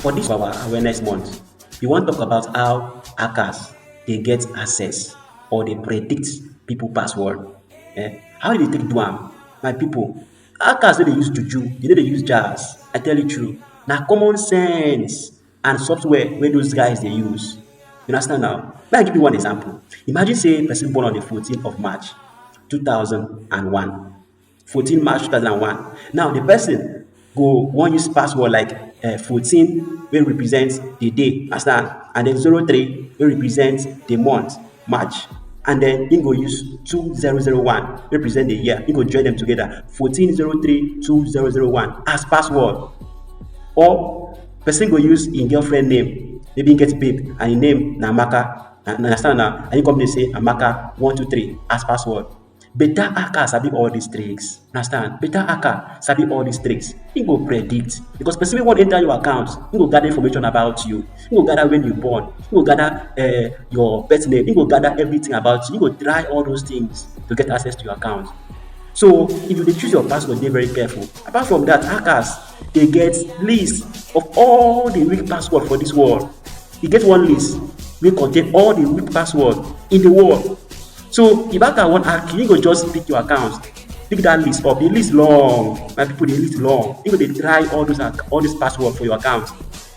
For this our awareness month, we wan talk about how hackers dey get access or dey predict people password. How dey take do am? My people, hackers no dey use juju, dey no dey use jazz. I tell you true, na common sense and software wey those guys dey use. You understand now? Make I give you one example. Imagine say person born on the 14th of March 2001. 14 March 2001. Now the person go wan use password like 14 wey represent the day, understand? And then 03 wey represent the month, March. And then him go use 2001 represent the year. Him go join them together. 14032001 as password. Or person go use im girlfriend name, maybe im get babe and im name na Amaka, understand na, and im come dey say Amaka 123 as password. Better hacker sabi all these tricks, understand? Better hacker sabi all these tricks. Im go predict because person wey wan enter your account, im go gather information about you, im go gather when you born, im go gather your birth name, im go gather everything about you, im go try all those things to get access to your account. So if you dey choose your password, dey very careful. Apart from that, hackers dey get list of all the weak password for this world. E get one list wey contain all the weak password in the world. So if hacker wan hack you, he go just pick your account, pick that list up. The list long, my people, the list long. He go dey try all these password for your account.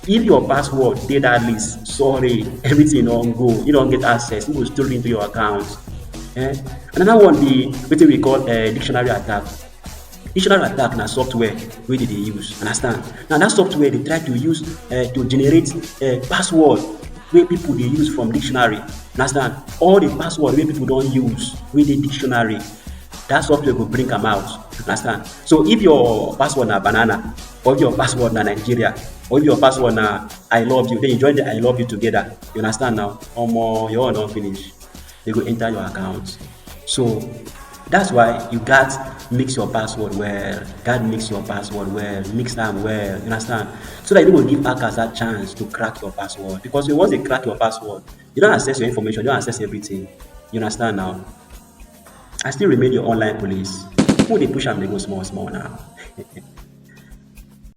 If your password dey that list, sorry, everything don go. You don't get access. You go still into your account. Another one be wetin we call dictionary attack. Dictionary attack na software wey dey use, understand? Now that software dey try to use to generate password wey people dey use from dictionary, understand? All the password wey people don use wey dey dictionary, that software go bring am out, understand? So if your password na banana, or if your password na Nigeria, or if your password na I love you, then you join the I love you together, you understand now? Omo, your own don finish. They go enter your account. So that's why you got mix your password well. Mix your password well. Mix them well. You understand? So that you don't give hackers that chance to crack your password. Because once they crack your password, you don't access your information. You don't access everything. You understand now? I still remain your online police. Who they push them, they go small now.